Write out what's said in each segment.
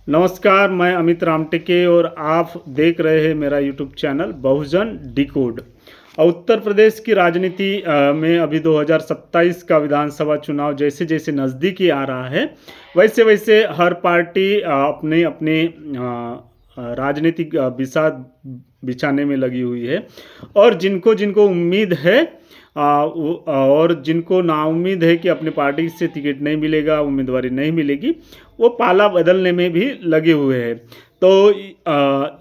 नमस्कार, मैं अमित रामटेके और आप देख रहे हैं मेरा यूट्यूब चैनल बहुजन डिकोड। उत्तर प्रदेश की राजनीति में अभी 2027 का विधानसभा चुनाव जैसे जैसे नज़दीकी आ रहा है, वैसे वैसे हर पार्टी अपने अपने राजनीतिक बिसात बिछाने में लगी हुई है। और जिनको जिनको उम्मीद है और जिनको नाउम्मीद है कि अपनी पार्टी से टिकट नहीं मिलेगा, उम्मीदवारी नहीं मिलेगी, वो पाला बदलने में भी लगे हुए हैं। तो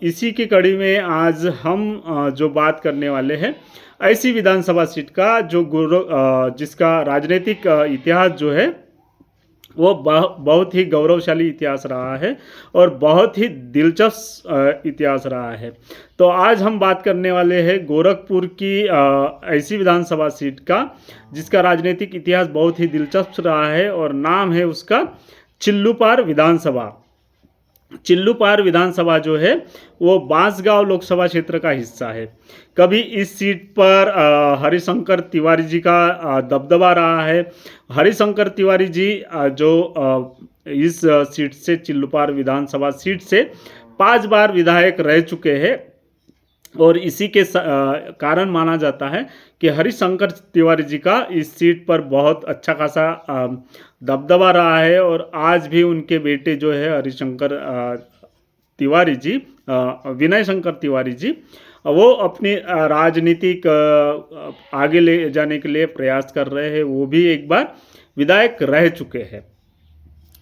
इसी की कड़ी में आज हम जो बात करने वाले हैं, ऐसी विधानसभा सीट का जो जिसका राजनीतिक इतिहास जो है वो बहुत ही गौरवशाली इतिहास रहा है और बहुत ही दिलचस्प इतिहास रहा है। तो आज हम बात करने वाले हैं गोरखपुर की ऐसी विधानसभा सीट का जिसका राजनीतिक इतिहास बहुत ही दिलचस्प रहा है और नाम है उसका चिल्लूपार विधानसभा। चिल्लूपार विधानसभा जो है वो बांसगांव लोकसभा क्षेत्र का हिस्सा है। कभी इस सीट पर हरिशंकर तिवारी जी का दबदबा रहा है। हरिशंकर तिवारी जी जो इस सीट से चिल्लूपार विधानसभा सीट से 5 बार विधायक रह चुके हैं और इसी के कारण माना जाता है कि हरिशंकर तिवारी जी का इस सीट पर बहुत अच्छा खासा दबदबा रहा है। और आज भी उनके बेटे जो है हरिशंकर तिवारी जी, विनय शंकर तिवारी जी, वो अपनी राजनीतिक आगे ले जाने के लिए प्रयास कर रहे हैं। वो भी एक बार विधायक रह चुके हैं।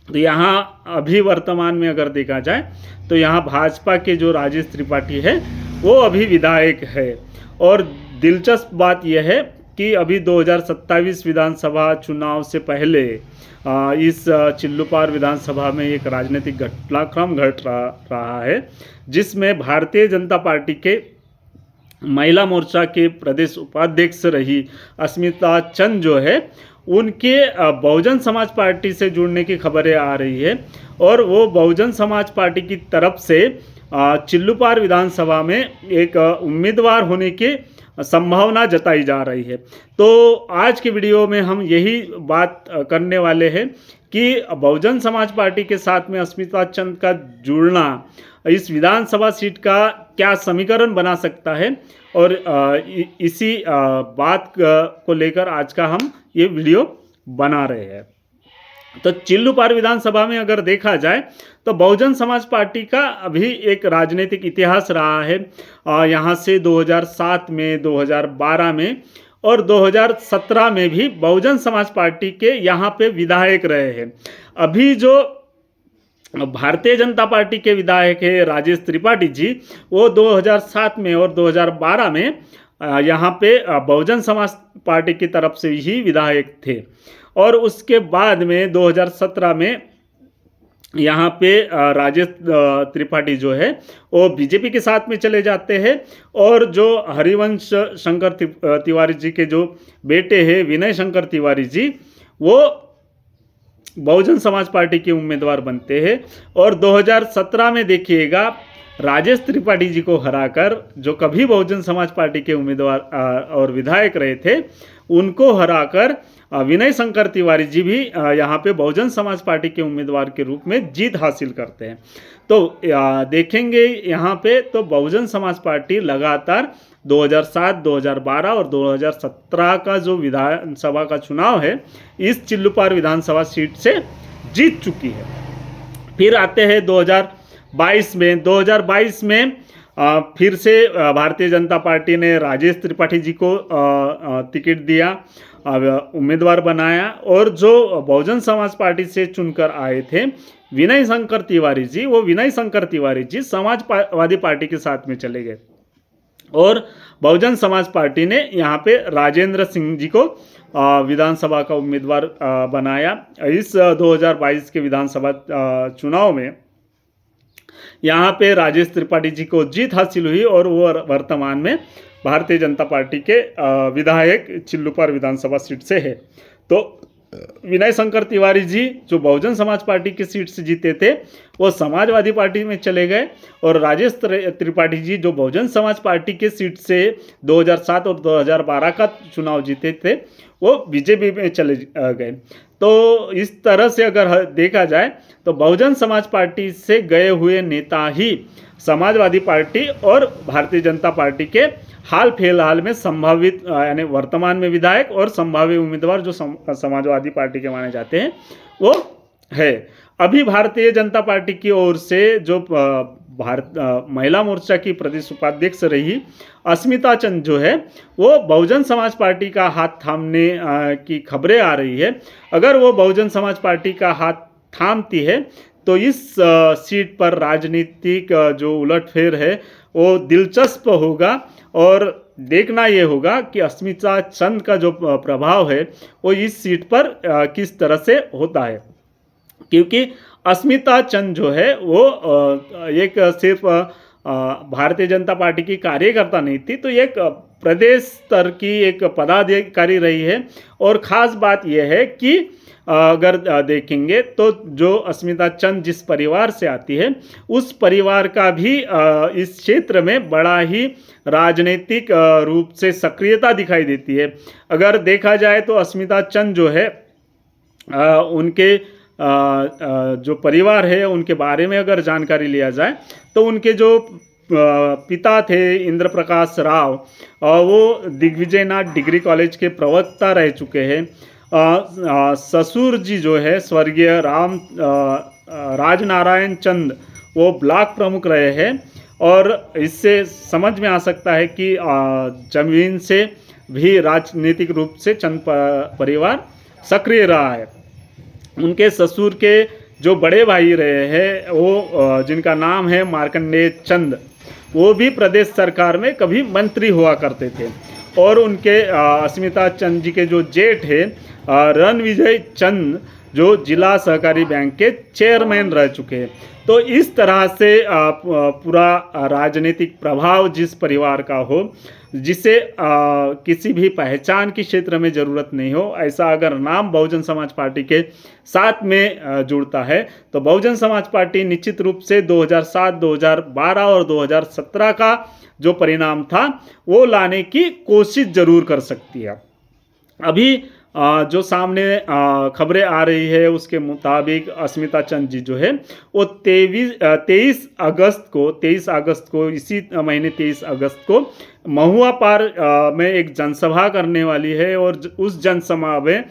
तो यहाँ अभी वर्तमान में अगर देखा जाए तो यहाँ भाजपा के जो राजेश त्रिपाठी है वो अभी विधायक है। और दिलचस्प बात यह है कि अभी 2027 विधानसभा चुनाव से पहले इस चिल्लूपार विधानसभा में एक राजनीतिक घटनाक्रम घट रहा है जिसमें भारतीय जनता पार्टी के महिला मोर्चा के प्रदेश उपाध्यक्ष रही अस्मिता चंद जो है उनके बहुजन समाज पार्टी से जुड़ने की खबरें आ रही है। और वो बहुजन समाज पार्टी की तरफ से चिल्लूपार विधानसभा में एक उम्मीदवार होने की संभावना जताई जा रही है। तो आज के वीडियो में हम यही बात करने वाले हैं कि बहुजन समाज पार्टी के साथ में अस्मिता चंद का जुड़ना इस विधानसभा सीट का क्या समीकरण बना सकता है। और इसी बात को लेकर आज का हम ये वीडियो बना रहे हैं। तो चिल्लूपार विधानसभा में अगर देखा जाए तो बहुजन समाज पार्टी का अभी एक राजनीतिक इतिहास रहा है। यहाँ से 2007 में, 2012 में और 2017 में भी बहुजन समाज पार्टी के यहाँ पे विधायक रहे हैं। अभी जो भारतीय जनता पार्टी के विधायक है राजेश त्रिपाठी जी, वो 2007 में और 2012 में यहाँ पे बहुजन समाज पार्टी की तरफ से ही विधायक थे। और उसके बाद में 2017 में यहाँ पे राजेश त्रिपाठी जो है वो बीजेपी के साथ में चले जाते हैं। और जो हरिवंश शंकर तिवारी जी के जो बेटे हैं विनय शंकर तिवारी जी, वो बहुजन समाज पार्टी के उम्मीदवार बनते हैं। और 2017 में देखिएगा राजेश त्रिपाठी जी को हराकर, जो कभी बहुजन समाज पार्टी के उम्मीदवार और विधायक रहे थे, उनको हराकर विनय शंकर तिवारी जी भी यहाँ पे बहुजन समाज पार्टी के उम्मीदवार के रूप में जीत हासिल करते हैं। तो देखेंगे यहाँ पे तो बहुजन समाज पार्टी लगातार 2007, 2012 और 2017 का जो विधानसभा का चुनाव है इस चिल्लूपार विधानसभा सीट से जीत चुकी है। फिर आते हैं 2022 में। 2022 में फिर से भारतीय जनता पार्टी ने राजेश त्रिपाठी जी को टिकट दिया, उम्मीदवार बनाया। और जो बहुजन समाज पार्टी से चुनकर आए थे विनय शंकर तिवारी जी, वो विनय शंकर तिवारी जी समाजवादी पार्टी के साथ में चले गए और बहुजन समाज पार्टी ने यहाँ पे राजेंद्र सिंह जी को विधानसभा का उम्मीदवार बनाया। इस 2022 के विधानसभा चुनाव में यहाँ पे राजेश त्रिपाठी जी को जीत हासिल हुई और वो वर्तमान में भारतीय जनता पार्टी के विधायक चिल्लूपार विधानसभा सीट से है। तो विनय शंकर तिवारी जी जो बहुजन समाज पार्टी की सीट से जीते थे, वो समाजवादी पार्टी में चले गए और राजेश त्रिपाठी जी जो बहुजन समाज पार्टी के सीट से 2007 और 2012 का चुनाव जीते थे वो बीजेपी में चले गए। तो इस तरह से अगर देखा जाए तो बहुजन समाज पार्टी से गए हुए नेता ही समाजवादी पार्टी और भारतीय जनता पार्टी के हाल फिलहाल में संभावित यानी वर्तमान में विधायक और संभावित उम्मीदवार जो समाजवादी पार्टी के माने जाते हैं वो है। अभी भारतीय जनता पार्टी की ओर से जो महिला मोर्चा की प्रदेश उपाध्यक्ष रही अस्मिता चंद जो है वो बहुजन समाज पार्टी का हाथ थामने की खबरें आ रही है। अगर वो बहुजन समाज पार्टी का हाथ थामती है तो इस सीट पर राजनीतिक जो उलटफेर है वो दिलचस्प होगा और देखना ये होगा कि अस्मिता चंद का जो प्रभाव है वो इस सीट पर किस तरह से होता है, क्योंकि अस्मिता चंद जो है वो एक सिर्फ भारतीय जनता पार्टी की कार्यकर्ता नहीं थी, तो एक प्रदेश स्तर की एक पदाधिकारी रही है। और ख़ास बात यह है कि अगर देखेंगे तो जो अस्मिता चंद जिस परिवार से आती है उस परिवार का भी इस क्षेत्र में बड़ा ही राजनीतिक रूप से सक्रियता दिखाई देती है। अगर देखा जाए तो अस्मिता चंद जो है उनके जो परिवार है उनके बारे में अगर जानकारी लिया जाए तो उनके जो पिता थे इंद्र प्रकाश राव वो दिग्विजयनाथ डिग्री कॉलेज के प्रवक्ता रह चुके हैं। ससुर जी जो है स्वर्गीय राजनारायण चंद वो ब्लॉक प्रमुख रहे हैं और इससे समझ में आ सकता है कि जमीन से भी राजनीतिक रूप से चंद परिवार सक्रिय रहा है। उनके ससुर के जो बड़े भाई रहे हैं वो जिनका नाम है मार्कंडेय चंद वो भी प्रदेश सरकार में कभी मंत्री हुआ करते थे और उनके अस्मिता चंद जी के जो जेठ है रणविजय चंद जो जिला सहकारी बैंक के चेयरमैन रह चुके हैं। तो इस तरह से पूरा राजनीतिक प्रभाव जिस परिवार का हो जिसे किसी भी पहचान की क्षेत्र में ज़रूरत नहीं हो, ऐसा अगर नाम बहुजन समाज पार्टी के साथ में जुड़ता है तो बहुजन समाज पार्टी निश्चित रूप से 2007, 2012 और 2017 का जो परिणाम था वो लाने की कोशिश ज़रूर कर सकती है। अभी जो सामने खबरें आ रही है उसके मुताबिक अस्मिता चंद जी जो है वो 23 अगस्त को इसी महीने 23 अगस्त को महुआ पार में एक जनसभा करने वाली है और उस जनसभा में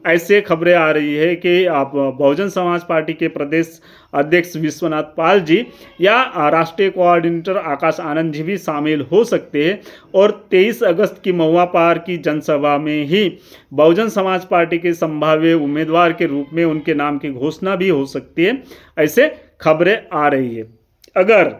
ऐसे खबरें आ रही है कि आप बहुजन समाज पार्टी के प्रदेश अध्यक्ष विश्वनाथ पाल जी या राष्ट्रीय कोऑर्डिनेटर आकाश आनंद जी भी शामिल हो सकते हैं और 23 अगस्त की महुआ पार की जनसभा में ही बहुजन समाज पार्टी के संभाव्य उम्मीदवार के रूप में उनके नाम की घोषणा भी हो सकती है, ऐसे खबरें आ रही है। अगर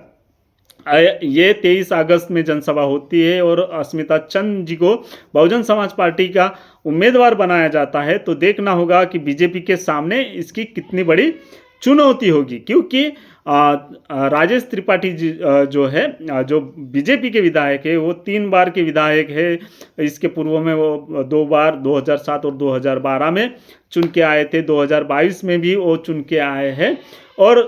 ये 23 अगस्त में जनसभा होती है और अस्मिता चंद जी को बहुजन समाज पार्टी का उम्मीदवार बनाया जाता है तो देखना होगा कि बीजेपी के सामने इसकी कितनी बड़ी चुनौती होगी, क्योंकि राजेश त्रिपाठी जी जो है जो बीजेपी के विधायक है वो 3 बार के विधायक है। इसके पूर्व में वो 2 बार 2007 और 2012 में चुन के आए थे, 2022 में भी वो चुन के आए हैं और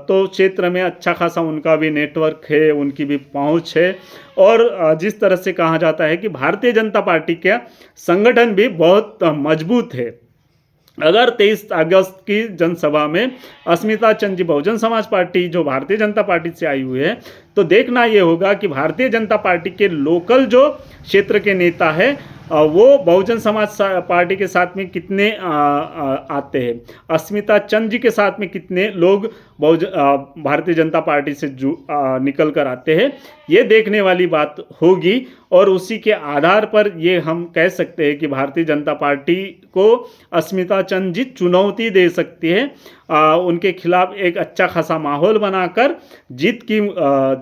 तो क्षेत्र में अच्छा खासा उनका भी नेटवर्क है, उनकी भी पहुंच है और जिस तरह से कहा जाता है कि भारतीय जनता पार्टी का संगठन भी बहुत मजबूत है। अगर 23 अगस्त की जनसभा में अस्मिता चंद जी बहुजन समाज पार्टी जो भारतीय जनता पार्टी से आई हुई है तो देखना ये होगा कि भारतीय जनता पार्टी के लोकल जो क्षेत्र के नेता है वो बहुजन समाज पार्टी के साथ में कितने आते हैं, अस्मिता चंद जी के साथ में कितने लोग भारतीय जनता पार्टी से निकल कर आते हैं, ये देखने वाली बात होगी और उसी के आधार पर ये हम कह सकते हैं कि भारतीय जनता पार्टी को अस्मिता चंद जी चुनौती दे सकती है, उनके खिलाफ एक अच्छा खासा माहौल बनाकर जीत की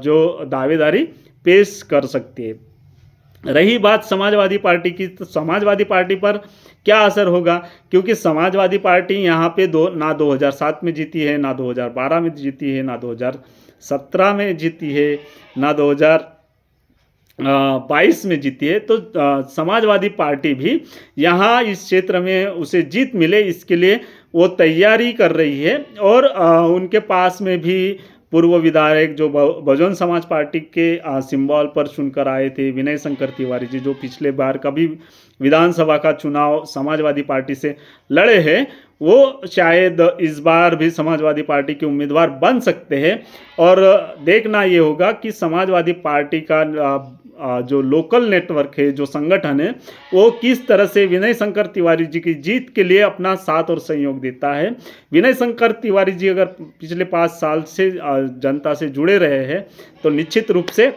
जो दावेदारी पेश कर सकती है। रही बात समाजवादी पार्टी की, तो समाजवादी पार्टी पर क्या असर होगा, क्योंकि समाजवादी पार्टी यहाँ पे ना 2007 में जीती है, ना 2012 में जीती है, ना 2017 में जीती है, ना 22 में जीती है, तो समाजवादी पार्टी भी यहाँ इस क्षेत्र में उसे जीत मिले इसके लिए वो तैयारी कर रही है। और उनके पास में भी पूर्व विधायक जो बहुजन समाज पार्टी के सिंबल पर चुनकर आए थे, विनय शंकर तिवारी जी, जो पिछले बार कभी विधानसभा का चुनाव समाजवादी पार्टी से लड़े हैं, वो शायद इस बार भी समाजवादी पार्टी के उम्मीदवार बन सकते हैं। और देखना ये होगा कि समाजवादी पार्टी का जो लोकल नेटवर्क है, जो संगठन है, वो किस तरह से विनय शंकर तिवारी जी की जीत के लिए अपना साथ और सहयोग देता है। विनय शंकर तिवारी जी अगर पिछले 5 साल से जनता से जुड़े रहे हैं, तो निश्चित रूप से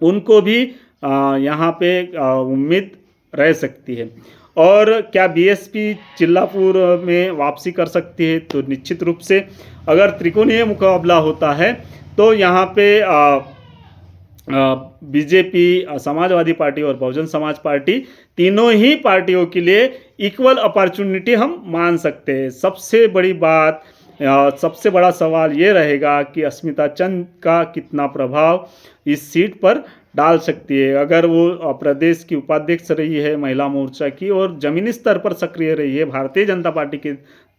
उनको भी यहाँ पे उम्मीद रह सकती है। और क्या बीएसपी चिल्लापुर में वापसी कर सकती है? तो निश्चित रूप से अगर त्रिकोणीय मुकाबला होता है तो यहाँ पे बीजेपी, समाजवादी पार्टी और बहुजन समाज पार्टी, तीनों ही पार्टियों के लिए इक्वल अपॉर्चुनिटी हम मान सकते हैं। सबसे बड़ी बात, सबसे बड़ा सवाल ये रहेगा कि अस्मिता चंद का कितना प्रभाव इस सीट पर डाल सकती है। अगर वो प्रदेश की उपाध्यक्ष रही है महिला मोर्चा की और जमीनी स्तर पर सक्रिय रही है, भारतीय जनता पार्टी की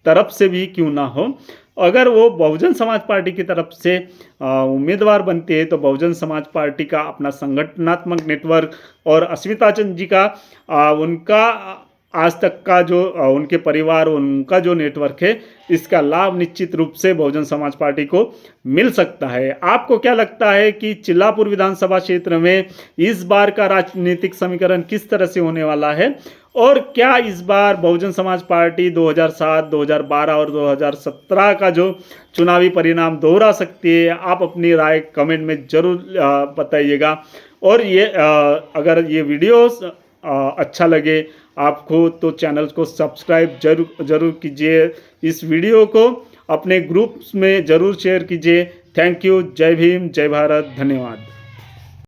तरफ से भी क्यों ना हो, अगर वो बहुजन समाज पार्टी की तरफ से उम्मीदवार बनती है, तो बहुजन समाज पार्टी का अपना संगठनात्मक नेटवर्क और अस्मिता चंद जी का उनका आज तक का जो उनके परिवार, उनका जो नेटवर्क है, इसका लाभ निश्चित रूप से बहुजन समाज पार्टी को मिल सकता है। आपको क्या लगता है कि चिल्लापुर विधानसभा क्षेत्र में इस बार का राजनीतिक समीकरण किस तरह से होने वाला है? और क्या इस बार बहुजन समाज पार्टी 2007, 2012 और 2017 का जो चुनावी परिणाम दोहरा सकती है? आप अपनी राय कमेंट में ज़रूर बताइएगा। और ये अगर ये वीडियोस अच्छा लगे आपको, तो चैनल को सब्सक्राइब जरूर कीजिए। इस वीडियो को अपने ग्रुप्स में ज़रूर शेयर कीजिए। Thank you. जय भीम, जय भारत, धन्यवाद।